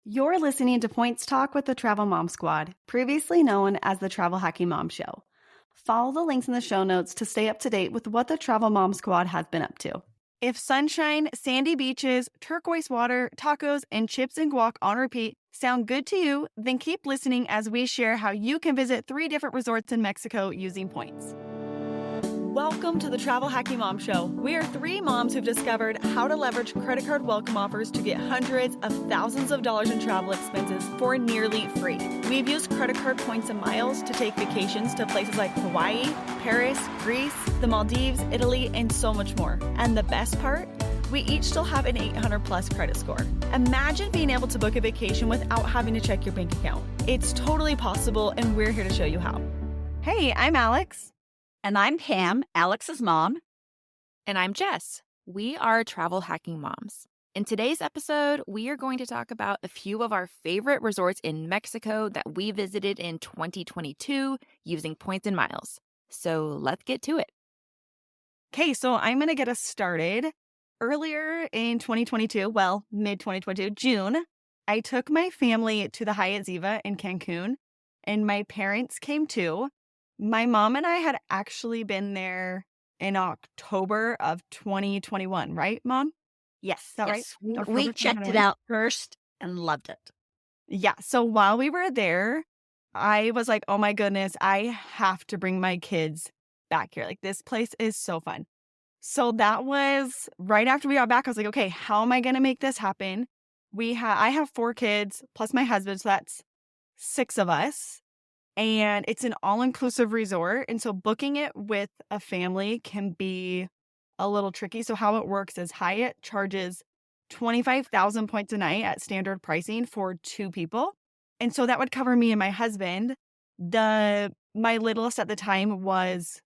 You're listening to Points Talk with the Travel Mom Squad, previously known as the Travel Hacking Mom Show. Follow the links in the show notes to stay up to date with what the Travel Mom Squad has been up to. If sunshine, sandy beaches, turquoise water, tacos, and chips and guac on repeat sound good to you, then keep listening as we share how you can visit 3 different resorts in Mexico using points. Welcome to the Travel Hacking Mom Show. We are 3 moms who've discovered how to leverage credit card welcome offers to get hundreds of thousands of dollars in travel expenses for nearly free. We've used credit card points and miles to take vacations to places like Hawaii, Paris, Greece, the Maldives, Italy, and so much more. And the best part? We each still have an 800 plus credit score. Imagine being able to book a vacation without having to check your bank account. It's totally possible, and we're here to show you how. Hey, I'm Alex. And I'm Pam, Alex's mom. And I'm Jess. We are travel hacking moms. In today's episode, we are going to talk about a few of our favorite resorts in Mexico that we visited in 2022 using points and miles. So let's get to it. Okay, so I'm going to get us started. Earlier in 2022, mid-2022, June, I took my family to the Hyatt Ziva in Cancun, and my parents came too. My mom and I had actually been there in October of 2021, right, Mom? Yes, Is that right? yes. October We checked it 2021? out first and loved it. Yeah, so while we were there, I was like, oh my goodness, I have to bring my kids back here. Like, this place is so fun. So that was right after we got back. I was like, okay, how am I going to make this happen? I have 4 kids plus my husband, so that's 6 of us. And it's an all-inclusive resort. And so booking it with a family can be a little tricky. So how it works is Hyatt charges 25,000 points a night at standard pricing for 2 people. And so that would cover me and my husband. My littlest at the time was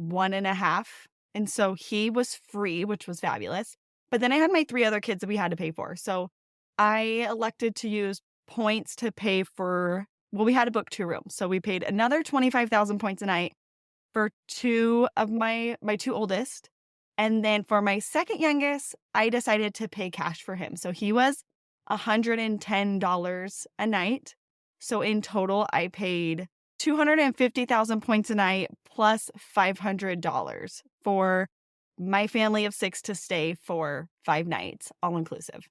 1.5. And so he was free, which was fabulous. But then I had my 3 other kids that we had to pay for. So I elected to use points to pay for, we had to book 2 rooms. So we paid another 25,000 points a night for 2 of my 2 oldest. And then for my second youngest, I decided to pay cash for him. So he was $110 a night. So in total, I paid 250,000 points a night plus $500 for my family of 6 to stay for 5 nights, all inclusive.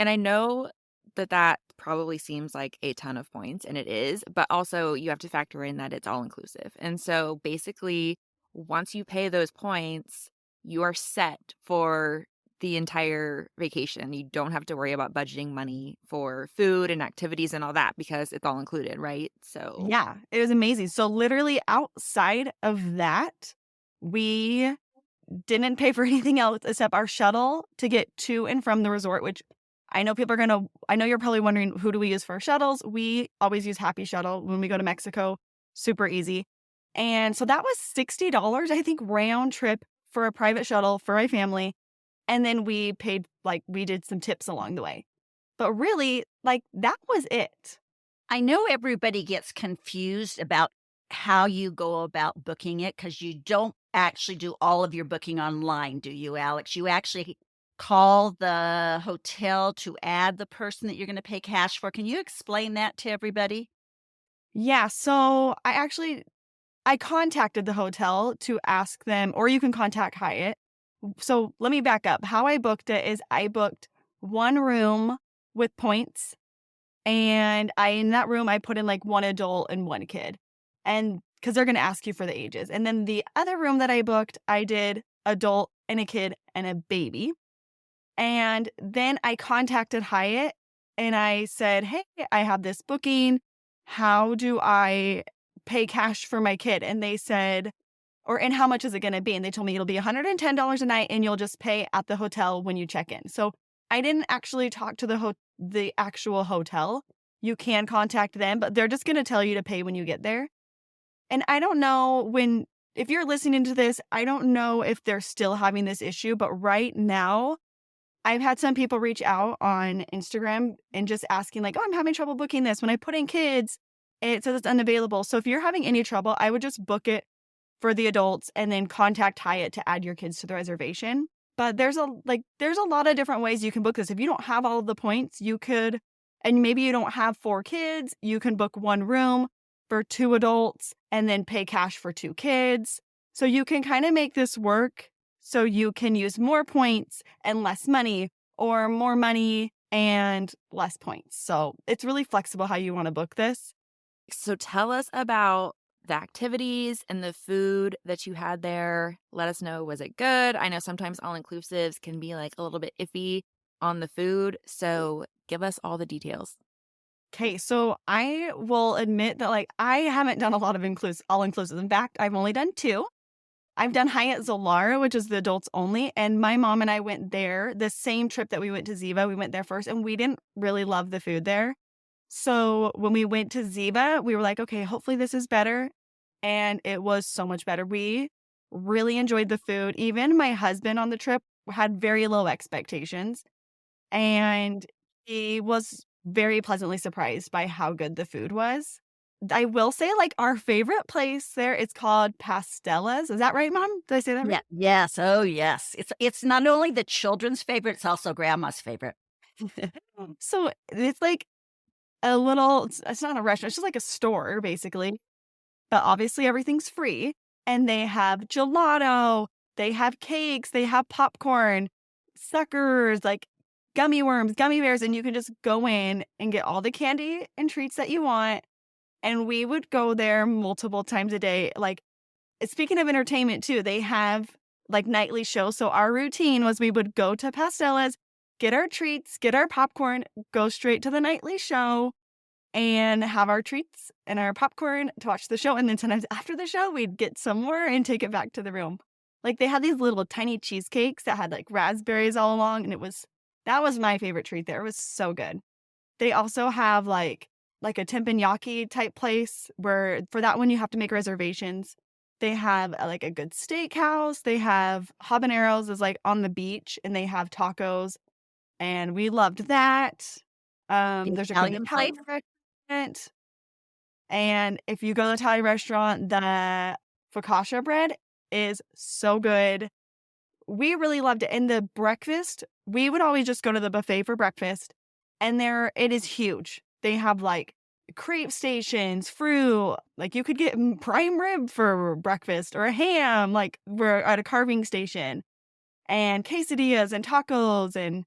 And I know that probably seems like a ton of points, and it is, but also you have to factor in that it's all inclusive. And so basically, once you pay those points, you are set for the entire vacation. You don't have to worry about budgeting money for food and activities and all that because it's all included, right? So yeah, it was amazing. So literally outside of that, we didn't pay for anything else except our shuttle to get to and from the resort, which I know I know you're probably wondering, who do we use for shuttles? We always use Happy Shuttle when we go to Mexico. Super easy. And so that was $60, I think, round trip for a private shuttle for my family. And then we paid, we did some tips along the way. But really, that was it. I know everybody gets confused about how you go about booking it because you don't actually do all of your booking online, do you, Alex? You actually call the hotel to add the person that you're going to pay cash for. Can you explain that to everybody? Yeah, so I contacted the hotel to ask them, or you can contact Hyatt. So let me back up. How I booked it is I booked 1 room with points, and in that room I put in 1 adult and 1 kid, and because they're going to ask you for the ages. And then the other room that I booked, I did adult and a kid and a baby. And then I contacted Hyatt and I said, hey, I have this booking. How do I pay cash for my kid? And they said, and how much is it going to be? And they told me it'll be $110 a night and you'll just pay at the hotel when you check in. So I didn't actually talk to the actual hotel. You can contact them, but they're just going to tell you to pay when you get there. And I don't know if you're listening to this, I don't know if they're still having this issue, but right now I've had some people reach out on Instagram and just asking I'm having trouble booking this. When I put in kids, it says it's unavailable. So if you're having any trouble, I would just book it for the adults and then contact Hyatt to add your kids to the reservation. But there's a lot of different ways you can book this. If you don't have all of the points, you could and maybe you don't have 4 kids, you can book 1 room for 2 adults and then pay cash for 2 kids. So you can kind of make this work so you can use more points and less money, or more money and less points. So it's really flexible how you want to book this. So tell us about the activities and the food that you had there. Let us know, was it good? I know sometimes all inclusives can be like a little bit iffy on the food. So give us all the details. Okay, so I will admit that like I haven't done a lot of all inclusive. In fact, I've only done 2. I've done Hyatt Ziva, which is the adults only, and my mom and I went there the same trip that we went to Ziva. We went there first, and we didn't really love the food there. So when we went to Ziva, we were like, okay, hopefully this is better. And it was so much better. We really enjoyed the food. Even my husband on the trip had very low expectations, and he was very pleasantly surprised by how good the food was. I will say, like, our favorite place there, it's called Pastelas. Is that right, Mom? Did I say that Yeah. right? Yes. Oh, yes. It's not only the children's favorite, it's also grandma's favorite. So it's like a little, it's not a restaurant, it's just like a store, basically. But obviously everything's free, and they have gelato, they have cakes, they have popcorn, suckers, like gummy worms, gummy bears, and you can just go in and get all the candy and treats that you want. And we would go there multiple times a day. Like, speaking of entertainment too, they have like nightly shows. So our routine was we would go to Pastelas, get our treats, get our popcorn, go straight to the nightly show, and have our treats and our popcorn to watch the show, and then sometimes after the show, we'd get some more and take it back to the room. Like, they had these little tiny cheesecakes that had, like, raspberries all along, and that was my favorite treat there. It was so good. They also have, like a teppanyaki type place where for that one, you have to make reservations. They have, like, a good steakhouse. They have habaneros is, like, on the beach, and they have tacos, and we loved that. The There's a good Italian place? Italian restaurant. And if you go to the Thai restaurant, the focaccia bread is so good. We really loved it. And the breakfast, we would always just go to the buffet for breakfast, and there it is huge. They have, like, crepe stations, fruit, like, you could get prime rib for breakfast or a ham, like, we're at a carving station, and quesadillas and tacos and,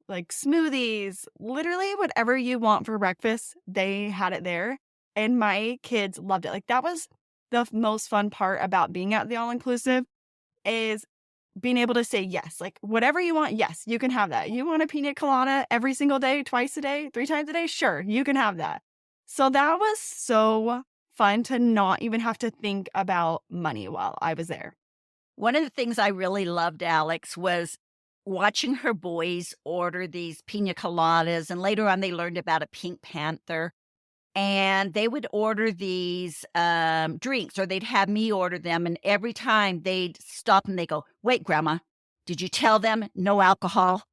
like, smoothies, literally whatever you want for breakfast, they had it there, and my kids loved it. Like, that was the most fun part about being at the all-inclusive is being able to say yes. Like, whatever you want, yes, you can have that. You want a pina colada every single day, twice a day, 3 times a day? Sure, you can have that. So that was so fun to not even have to think about money while I was there. One of the things I really loved, Alex, was watching her boys order these pina coladas, and later on, they learned about a Pink Panther. And they would order these, drinks, or they'd have me order them, and every time they'd stop and they go, "Wait, grandma, did you tell them no alcohol?"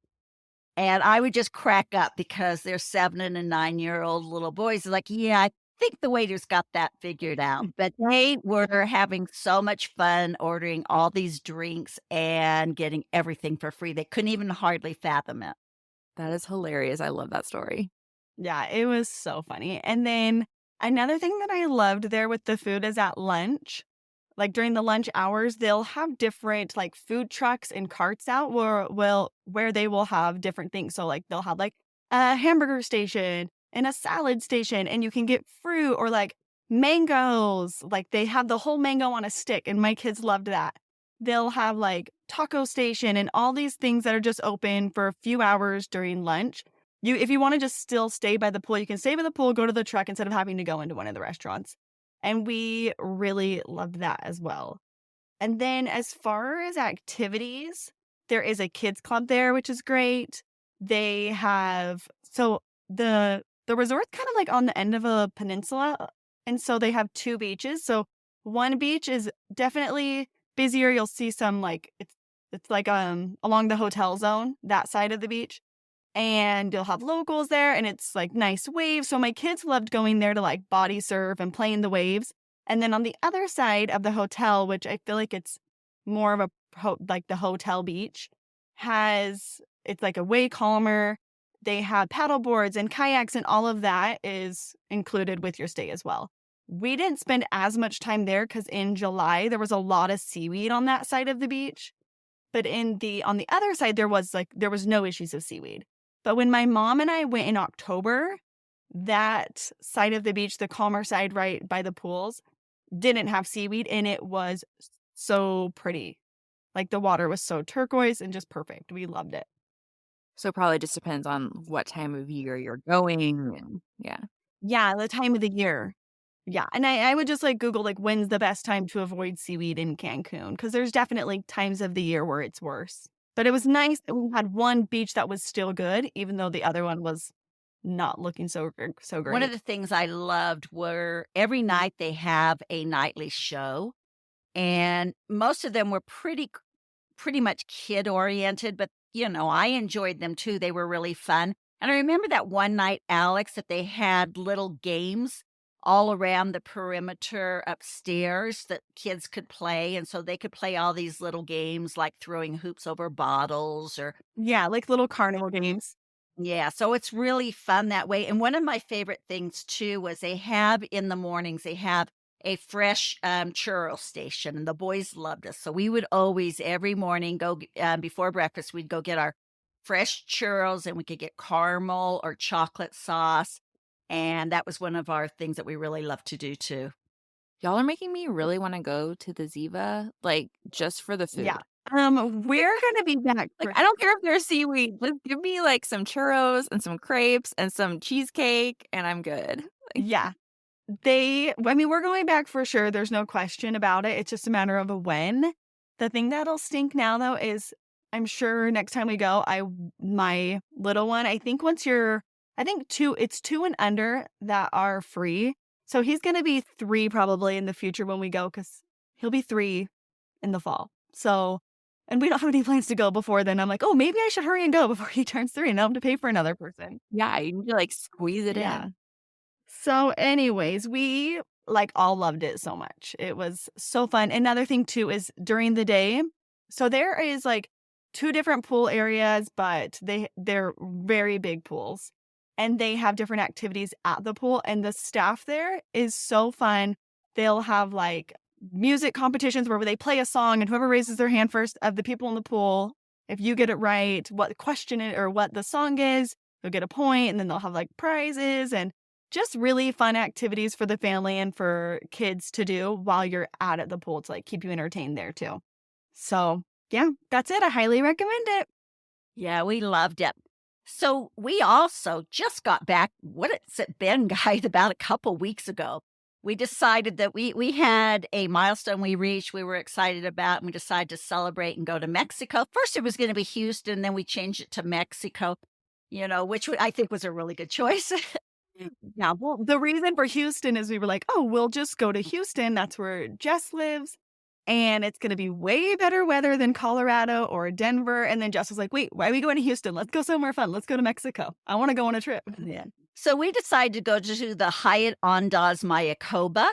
And I would just crack up because they're 7 and 9-year-old little boys. They're like, "Yeah, I think the waiter's got that figured out." But they were having so much fun ordering all these drinks and getting everything for free. They couldn't even hardly fathom it. That is hilarious. I love that story. Yeah, it was so funny. And then another thing that I loved there with the food is at lunch. Like during the lunch hours, they'll have different like food trucks and carts out where they will have different things. So like they'll have like a hamburger station and a salad station, and you can get fruit or like mangoes. Like they have the whole mango on a stick, and my kids loved that. They'll have like taco station and all these things that are just open for a few hours during lunch. If you want to just still stay by the pool, you can stay by the pool, go to the truck instead of having to go into one of the restaurants. And we really loved that as well. And then as far as activities, there is a kids club there, which is great. They have the resort's kind of like on the end of a peninsula, and so they have 2 beaches. So one beach is definitely busier. You'll see some like it's like along the hotel zone, that side of the beach, and you'll have locals there, and it's like nice waves. So my kids loved going there to like body surf and play in the waves. And then on the other side of the hotel, which I feel like it's more of like the hotel beach, it's like a way calmer. they have paddle boards and kayaks, and all of that is included with your stay as well. We didn't spend as much time there because in July, there was a lot of seaweed on that side of the beach. But on the other side, there was no issues of seaweed. But when my mom and I went in October, that side of the beach, the calmer side right by the pools, didn't have seaweed, and it was so pretty. Like, the water was so turquoise and just perfect. We loved it. So probably just depends on what time of year you're going and yeah. Yeah, the time of the year. Yeah, and I would just, like, Google, like, when's the best time to avoid seaweed in Cancun? Because there's definitely times of the year where it's worse. But it was nice that we had one beach that was still good, even though the other one was not looking so One of great. the things I loved were every night they have a nightly show, and most of them were pretty much kid oriented, but, I enjoyed them too. They were really fun. And I remember that one night, Alex, that they had little games all around the perimeter upstairs that kids could play. And so they could play all these little games like throwing hoops over bottles or, Yeah, like little carnival games. yeah. So it's really fun that way. And one of my favorite things too was they have in the mornings, they have a fresh churro station, and the boys loved us. So we would always, every morning, before breakfast, we'd go get our fresh churros and we could get caramel or chocolate sauce. And that was one of our things that we really loved to do too. Y'all are making me really wanna go to the Ziva, like, just for the Yeah. food. We're gonna be back Like, for I don't care if there's seaweed, just give me, like, some churros and some crepes and some cheesecake, and I'm good. Like, yeah. I mean, we're going back for sure, there's no question about it, it's just a matter of a when. The thing that'll stink now, though, is I'm sure next time we go, my little one, I think 2 it's 2 and under that are free. So he's gonna be 3 probably in the future when we go, because 'cause he'll be 3 in the fall. So and we don't have any plans to go before then. I'm like, "Oh, maybe I should hurry and go before he turns 3 and I don't have to pay for another person." yeah, you need to, like, squeeze it Yeah. in. So, anyways, we, like, all loved it so much. It was so fun. Another thing too is during the day, so there is, like, 2 different pool areas, but they're very big pools, and they have different activities at the pool, and the staff there is so fun. They'll have, like, music competitions where they play a song, and whoever raises their hand first of the people in the pool, if you get it right, what question it or what the song is, they'll get a point, and then they'll have, like, prizes and just really fun activities for the family and for kids to do while you're out at the pool to, like, keep you entertained there too. So, yeah, that's it. I highly recommend it. Yeah, we loved it. So we also just got back. What it's been, guys, about a couple weeks ago. We decided that we had a milestone we reached. We were excited about, and we decided to celebrate and go to Mexico. First, it was going to be Houston, then we changed it to Mexico. Which I think was a really good choice. Yeah, well, the reason for Houston is we were like, "Oh, we'll just go to Houston. That's where Jess lives, and it's gonna be way better weather than Colorado or Denver." And then Jess was like, "Wait, why are we going to Houston? Let's go somewhere fun. Let's go to Mexico. I wanna go on a trip." Yeah. So we decided to go to the Hyatt Ondas Mayacoba.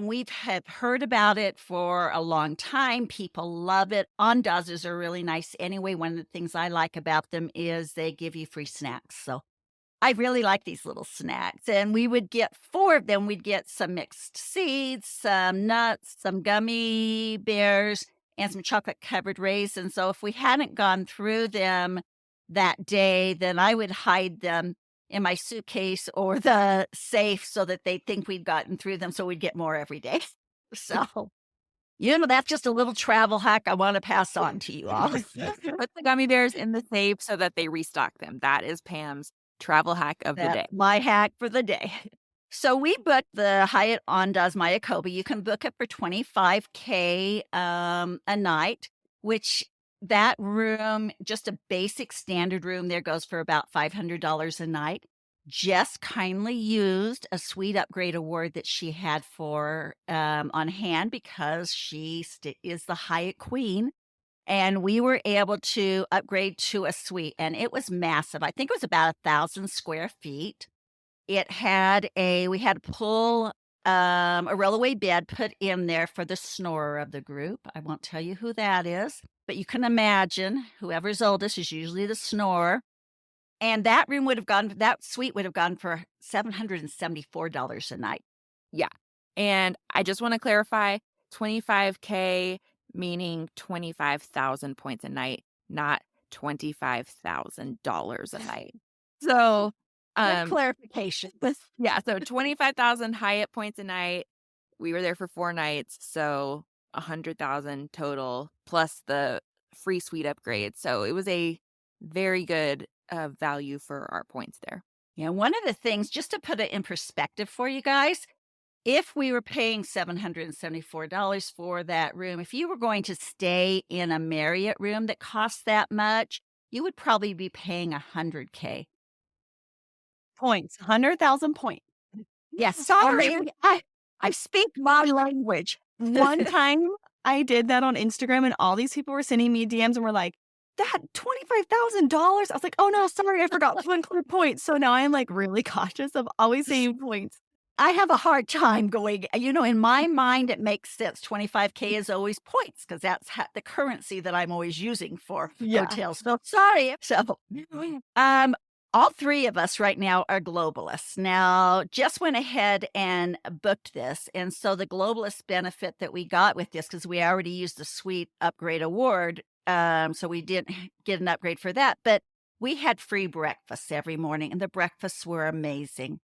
We've have heard about it for a long time. People love it. Ondas's are really nice anyway. One of the things I like about them is they give you free snacks. So I really like these little snacks. And we would get 4 of them. We'd get some mixed seeds, some nuts, some gummy bears, and some chocolate covered raisins. So if we hadn't gone through them that day, then I would hide them in my suitcase or the safe so that they'd think we'd gotten through them so we'd get more every day. So, that's just a little travel hack I want to pass on to you all. Put the gummy bears in the safe so that they restock them. That is Pam's travel hack of the That's day. my hack for the day. So we booked the Hyatt Ondas Mayacoba. You can book it for 25K a night, which that room, just a basic standard room there goes for about $500 a night. Jess kindly used a suite upgrade award that she had for on hand because is the Hyatt Queen. And we were able to upgrade to a suite, and it was massive. I think it was about 1,000 square feet. We had to pull a rollaway bed put in there for the snorer of the group. I won't tell you who that is, but you can imagine whoever's oldest is usually the snorer. And that suite would have gone for $774 a night. Yeah. And I just wanna clarify, 25K meaning 25,000 points a night, not $25,000 a night. So, Good um, clarification. yeah, so 25,000 Hyatt points a night. We were there for 4 nights, so 100,000 total plus the free suite upgrade. So it was a very good, value for our points there. Yeah, one of the things, just to put it in perspective for you guys, if we were paying $774 for that room, if you were going to stay in a Marriott room that costs that much, you would probably be paying 100K. Points, 100,000 points. Yes, Sorry. I speak my language. One time I did that on Instagram and all these people were sending me DMs and were like, "That $25,000?" I was like, "Oh, no, sorry, I forgot to include points." So now I'm, like, really cautious of always saying points. I have a hard time going, in my mind, it makes sense. 25K is always points because that's the currency that I'm always using for Yeah. hotels. So sorry. So, um, all three of us right now are globalists. Now, Jess went ahead and booked this. And so the globalist benefit that we got with this, because we already used the suite upgrade award. So we didn't get an upgrade for that, but we had free breakfasts every morning and the breakfasts were amazing.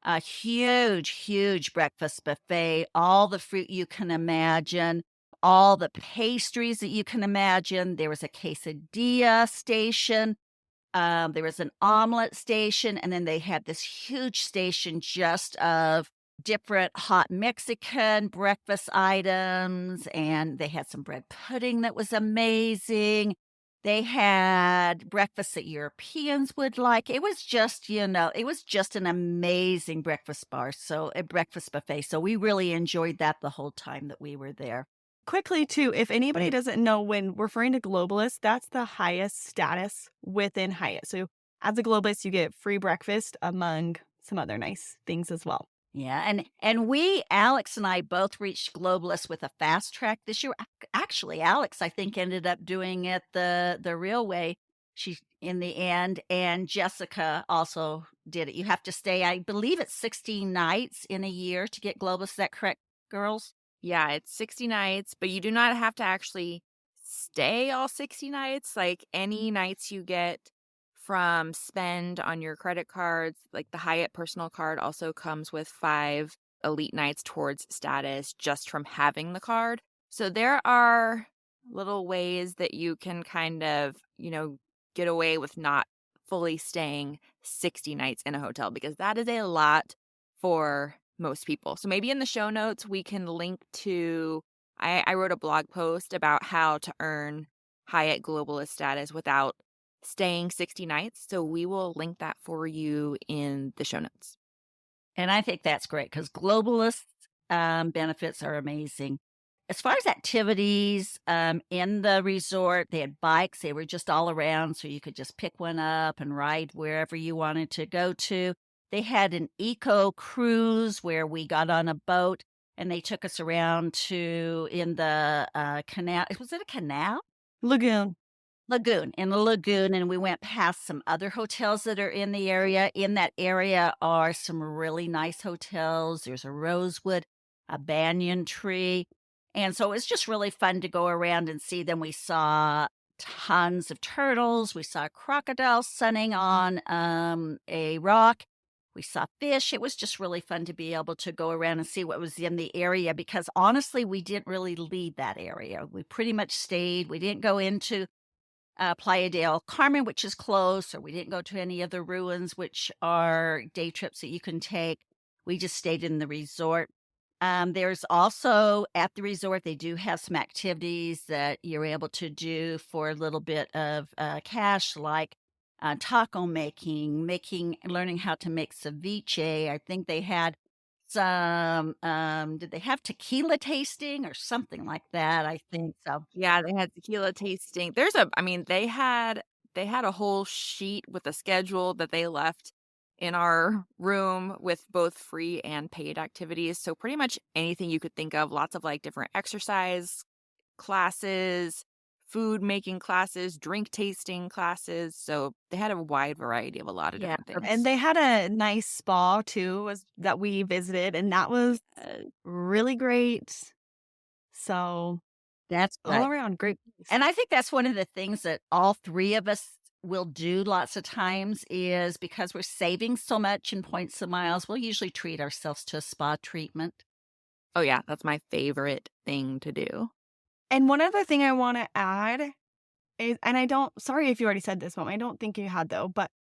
A huge, huge breakfast buffet, all the fruit you can imagine, all the pastries that you can imagine. There was a quesadilla station, there was an omelet station, and then they had this huge station just of different hot Mexican breakfast items, and they had some bread pudding that was amazing. They had breakfast that Europeans would like. It was just, it was just an amazing breakfast bar, so a breakfast buffet. So we really enjoyed that the whole time that we were there. Quickly too, if anybody doesn't know, when referring to globalist, that's the highest status within Hyatt. So as a globalist, you get free breakfast among some other nice things as well. Yeah, and we, Alex and I, both reached globalist with a fast track this year. Actually, Alex, I think, ended up doing it the real way. She in the end, and Jessica also did it. You have to stay, I believe it's 16 nights in a year to get globalist. Is that correct, girls? Yeah, it's 60 nights, but you do not have to actually stay all 60 nights. Like any nights you get from spend on your credit cards, like the Hyatt personal card also comes with 5 elite nights towards status just from having the card. So there are little ways that you can kind of, get away with not fully staying 60 nights in a hotel because that is a lot for most people. So maybe in the show notes, we can link to. I wrote a blog post about how to earn Hyatt Globalist status without staying 60 nights. So we will link that for you in the show notes. And I think that's great because globalist benefits are amazing. As far as activities in the resort, they had bikes. They were just all around, so you could just pick one up and ride wherever you wanted to go to. They had an eco cruise where we got on a boat and they took us around to in the canal. Was it a canal? Lagoon. Lagoon, in the lagoon, and we went past some other hotels that are in the area. In that area are some really nice hotels. There's a rosewood, a banyan tree. And so it's just really fun to go around and see them. We saw tons of turtles. We saw crocodiles sunning on a rock. We saw fish. It was just really fun to be able to go around and see what was in the area because honestly, we didn't really leave that area. We pretty much stayed. We didn't go into Playa del Carmen, which is close, or we didn't go to any of the ruins, which are day trips that you can take. We just stayed in the resort. There's also at the resort, they do have some activities that you're able to do for a little bit of cash, like taco making, learning how to make ceviche. I think they had some, did they have tequila tasting or something like that? I think so. Yeah, they had tequila tasting. They had a whole sheet with a schedule that they left in our room with both free and paid activities. So pretty much anything you could think of, lots of like different exercise classes, food making classes, drink tasting classes. So they had a wide variety of a lot of Yeah, different And things. they had a nice spa too, was that we visited, and that was really great. So that's all right. around great place. And I think that's one of the things that all 3 of us will do lots of times is because we're saving so much in points and miles, we'll usually treat ourselves to a spa treatment. Oh, yeah. That's my favorite thing to do. And one other thing I want to add is, and I don't, sorry if you already said this, Mom, I don't think you had though, but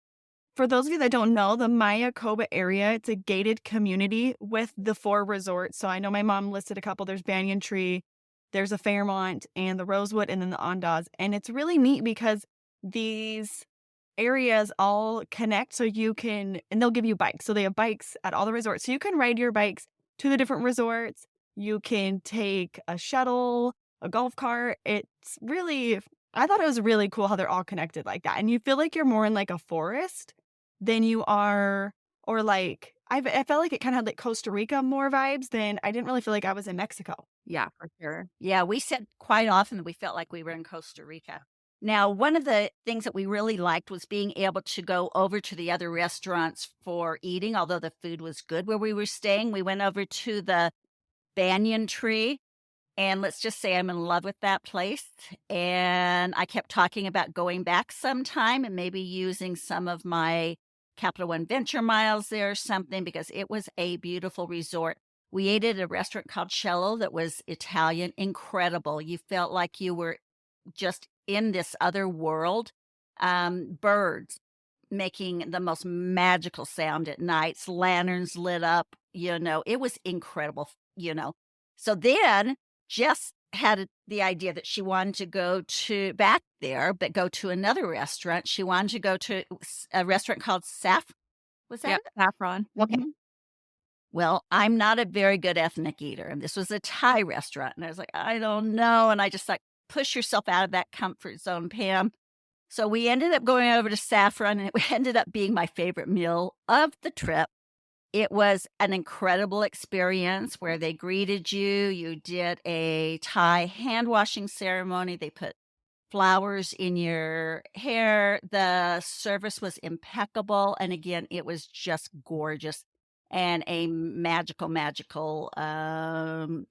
for those of you that don't know, the Maya Coba area, it's a gated community with the 4 resorts. So I know my mom listed a couple. There's Banyan Tree, there's a Fairmont, and the Rosewood, and then the Andaz. And it's really neat because these areas all connect so you can, and they'll give you bikes. So they have bikes at all the resorts. So you can ride your bikes to the different resorts. You can take a shuttle, a golf cart. It's really, I thought it was really cool how they're all connected like that. And you feel like you're more in like a forest than you are, or like, I felt like it kind of had like Costa Rica more vibes than I didn't really feel like I was in Mexico. Yeah, for sure. Yeah, we said quite often that we felt like we were in Costa Rica. Now, one of the things that we really liked was being able to go over to the other restaurants for eating, although the food was good where we were staying. We went over to the Banyan Tree, and let's just say I'm in love with that place. And I kept talking about going back sometime and maybe using some of my Capital One Venture miles there or something because it was a beautiful resort. We ate at a restaurant called Cello that was Italian, incredible. You felt like you were just in this other world. Birds making the most magical sound at nights, lanterns lit up, it was incredible. So then Jess had the idea that she wanted to go to back there, but go to another restaurant. She wanted to go to a restaurant called Saf. Was that Yep, it? saffron. Okay. Well, I'm not a very good ethnic eater, and this was a Thai restaurant, and I was like, "I don't know," and I just like, "Push yourself out of that comfort zone, Pam." So we ended up going over to Saffron, and it ended up being my favorite meal of the trip. It was an incredible experience where they greeted you, you did a Thai hand washing ceremony, they put flowers in your hair. The service was impeccable. And again, it was just gorgeous and a magical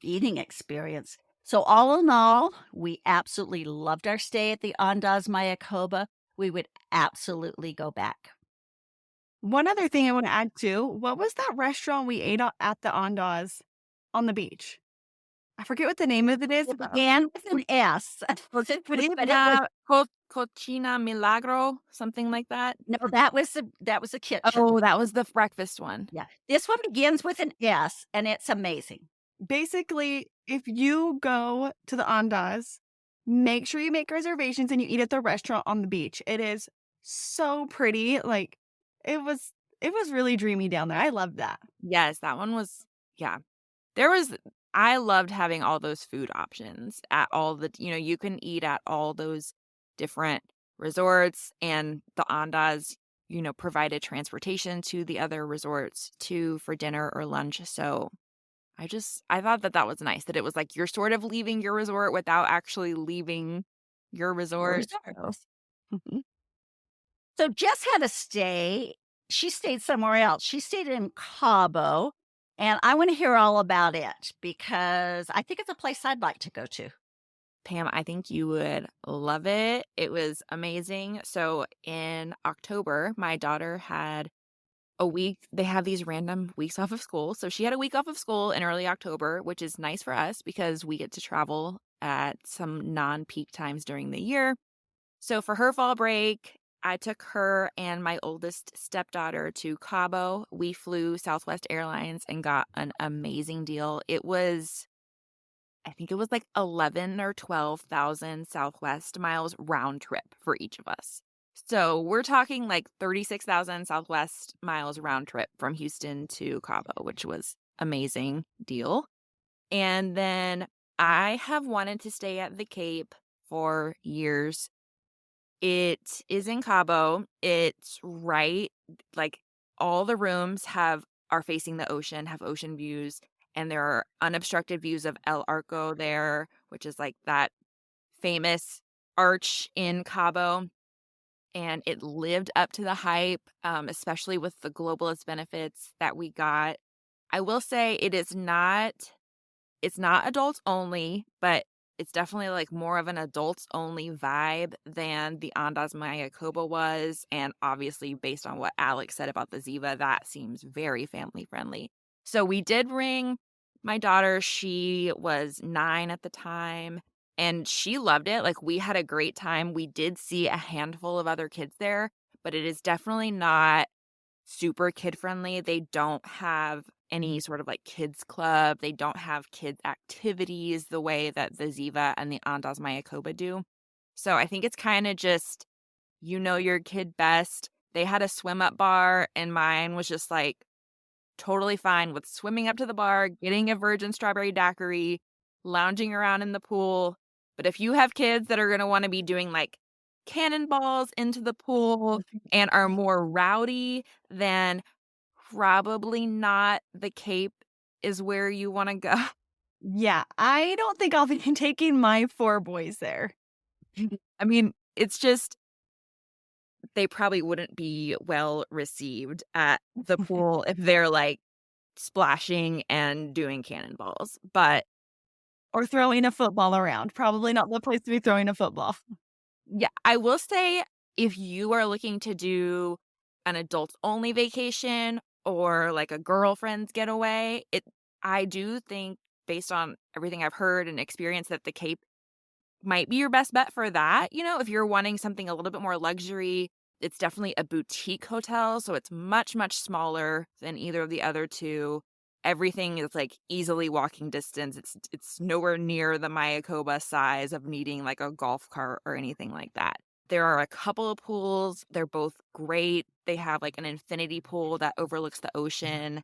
eating experience. So, all in all, we absolutely loved our stay at the Andaz Mayakoba. We would absolutely go back. One other thing I want to add too, what was that restaurant we ate at the Andaz on the beach? I forget what the name of it is. It began with an S, but it was Cochina, Cochina Milagro, something like that. no, that was a kitchen. Oh, that was the breakfast one. Yeah. This one begins with an S, and it's amazing. Basically, if you go to the Andaz, make sure you make reservations and you eat at the restaurant on the beach. It is so pretty. Like it was it was really dreamy down there. I loved that. Yes, that one was yeah. There was I loved having all those food options at all you can eat at all those different resorts and the Andas, provided transportation to the other resorts too for dinner or lunch. So I thought that that was nice that it was like you're sort of leaving your resort without actually leaving your Or resort. So, resorts. So Jess had a stay. She stayed somewhere else. She stayed in Cabo, and I want to hear all about it because I think it's a place I'd like to go to. Pam, I think you would love it. It was amazing. So in October, my daughter had a week. They have these random weeks off of school. So she had a week off of school in early October, which is nice for us because we get to travel at some non-peak times during the year. So for her fall break, I took her and my oldest stepdaughter to Cabo. We flew Southwest Airlines and got an amazing deal. I think it was like 11 or 12,000 Southwest miles round trip for each of us. So we're talking like 36,000 Southwest miles round trip from Houston to Cabo, which was amazing deal. And then I have wanted to stay at the Cape for years. It is in Cabo. It's right like all the rooms are facing the ocean, have ocean views, and there are unobstructed views of El Arco there, which is like that famous arch in Cabo, and it lived up to the hype, especially with the globalist benefits that we got. I will say it's not adults only, but it's definitely, like, more of an adults only vibe than the Andaz Maya Cabo was, and obviously, based on what Alex said about the Ziva, that seems very family friendly. So we did bring my daughter, she was 9 at the time, and she loved it, like, we had a great time, we did see a handful of other kids there, but it is definitely not super kid friendly. They don't have any sort of like kids club. They don't have kids activities the way that the Ziva and the Andas Mayakoba do. So I think it's kind of just you know your kid best. They had a swim up bar and mine was just like totally fine with swimming up to the bar, getting a virgin strawberry daiquiri, lounging around in the pool. But if you have kids that are going to want to be doing like cannonballs into the pool and are more rowdy, then probably not the Cape is where you want to go. Yeah, I don't think I'll be taking my 4 boys there. I mean, it's just they probably wouldn't be well received at the pool if they're like splashing and doing cannonballs. But Or throwing a football around. Probably not the place to be throwing a football. yeah, I will say if you are looking to do an adults only vacation or like a girlfriend's getaway, I do think based on everything I've heard and experienced that the Cape might be your best bet for that. You know, if you're wanting something a little bit more luxury, it's definitely a boutique hotel, so it's much, much smaller than either of the other two. Everything is like easily walking distance. It's nowhere near the Mayakoba size of needing like a golf cart or anything like that. There are a couple of pools. They're both great. They have like an infinity pool that overlooks the ocean.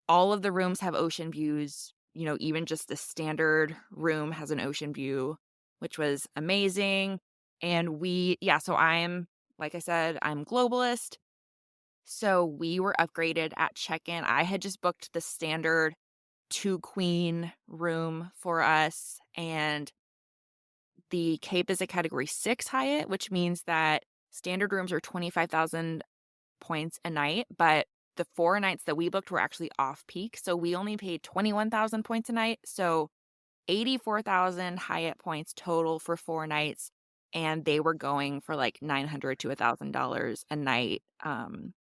All of the rooms have ocean views. You know, even just the standard room has an ocean view, which was amazing. And so like I said, I'm globalist. So we were upgraded at check-in. I had just booked the standard 2 queen room for us, and the Cape is a category 6 Hyatt, which means that standard rooms are 25,000 points a night, but the 4 nights that we booked were actually off peak, so we only paid 21,000 points a night, so 84,000 Hyatt points total for 4 nights, and they were going for, like, $900 to $1,000 a night,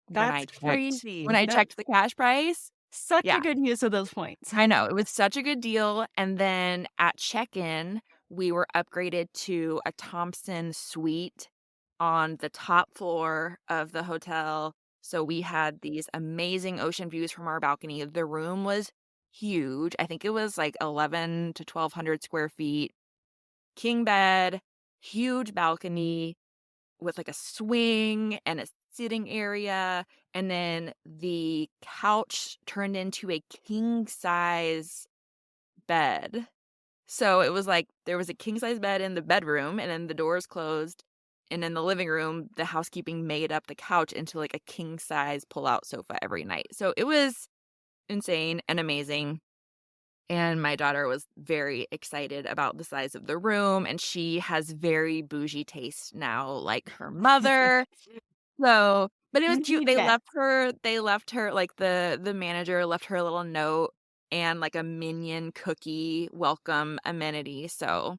That's crazy. when I That's checked the cash price. such a Yeah, good use of those points. I know, it was such a good deal, and then at check-in, we were upgraded to a Thompson suite on the top floor of the hotel, so we had these amazing ocean views from our balcony. The room was huge. I think it was, like, 11 to 1,200 square feet, king bed, huge balcony with, like, a swing and a sitting area, and then the couch turned into a king size bed. So it was like there was a king size bed in the bedroom, and then the doors closed, and in the living room, the housekeeping made up the couch into, like, a king size pull-out sofa every night. So it was insane and amazing, and my daughter was very excited about the size of the room, and she has very bougie taste now, like her mother. So but it was cute. You bet. They left her like, the manager left her a little note and, like, a minion cookie welcome amenity, so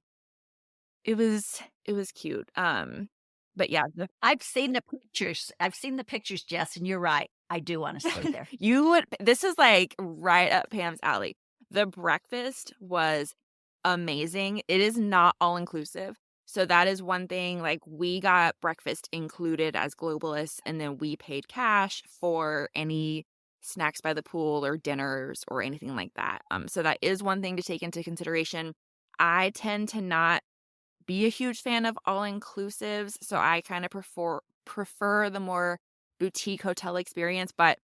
it was cute, but yeah, the I've seen the pictures. I've seen the pictures, Jess, and you're right. I do wanna stay there. you would this is, like, right up Pam's alley. The breakfast was amazing. It is not all inclusive, so that is one thing, like, we got breakfast included as globalists, and then we paid cash for any snacks by the pool or dinners or anything like that, so that is one thing to take into consideration. I tend to not be a huge fan of all-inclusives, so I kinda prefer the more boutique hotel experience, but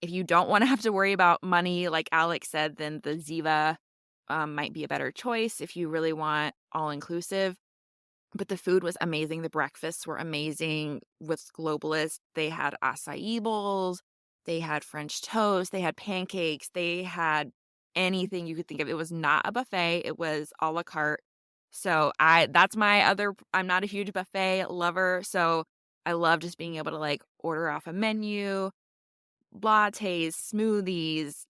if you don't wanna have to worry about money, like Alex said, then the Ziva, might be a better choice if you really want all-inclusive, but the food was amazing, the breakfasts were amazing with Globalist. They had acai bowls, they had French toast, they had pancakes, they had anything you could think of. It was not a buffet, it was à la carte. So that's my other I'm not a huge buffet lover, so I love just being able to like order off a menu, lattes, smoothies,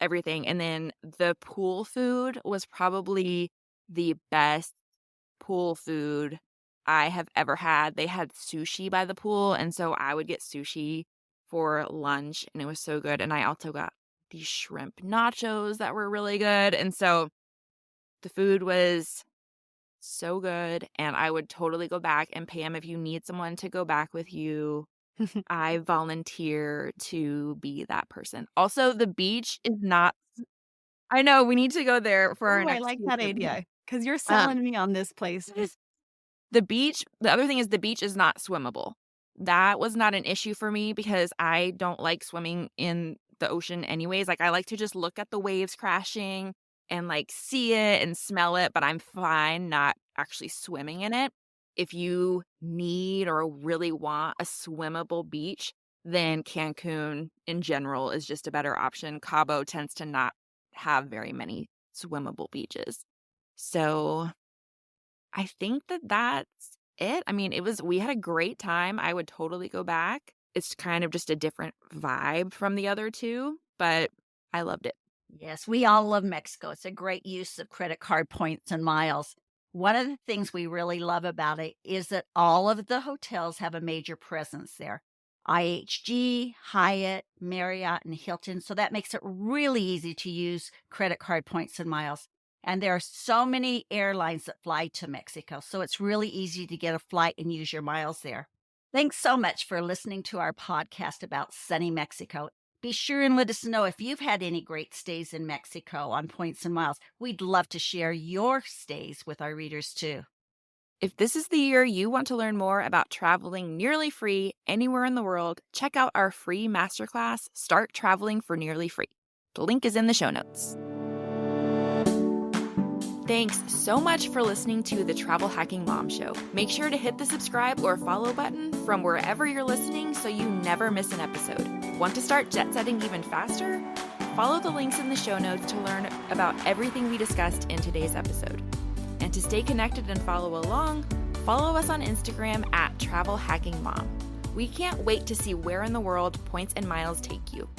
everything. And then the pool food was probably the best pool food I have ever had. They had sushi by the pool, and so I would get sushi for lunch, and it was so good. And I also got these shrimp nachos that were really good. And so the food was so good, and I would totally go back. And Pam, if you need someone to go back with you, I volunteer to be that person. Also, the beach is not I know, we need to go there for our Oh, I next like that vacation. idea because you're Um, selling me on this place. the other thing is the beach is not swimmable. That was not an issue for me because I don't like swimming in the ocean anyways. Like, I like to just look at the waves crashing and, like, see it and smell it, but I'm fine not actually swimming in it. If you need or really want a swimmable beach, then Cancun in general is just a better option. Cabo tends to not have very many swimmable beaches. So I think that that's it. I mean, we had a great time. I would totally go back. It's kind of just a different vibe from the other 2, but I loved it. Yes, we all love Mexico. It's a great use of credit card points and miles. One of the things we really love about it is that all of the hotels have a major presence there. IHG, Hyatt, Marriott, and Hilton. So that makes it really easy to use credit card points and miles. And there are so many airlines that fly to Mexico. So it's really easy to get a flight and use your miles there. Thanks so much for listening to our podcast about sunny Mexico. Be sure and let us know if you've had any great stays in Mexico on points and miles. We'd love to share your stays with our readers too. If this is the year you want to learn more about traveling nearly free anywhere in the world, check out our free masterclass, Start Traveling for Nearly Free. The link is in the show notes. Thanks so much for listening to the Travel Hacking Mom Show. Make sure to hit the subscribe or follow button from wherever you're listening so you never miss an episode. Want to start jet setting even faster? Follow the links in the show notes to learn about everything we discussed in today's episode. And to stay connected and follow along, follow us on Instagram at Travel Hacking Mom. We can't wait to see where in the world points and miles take you.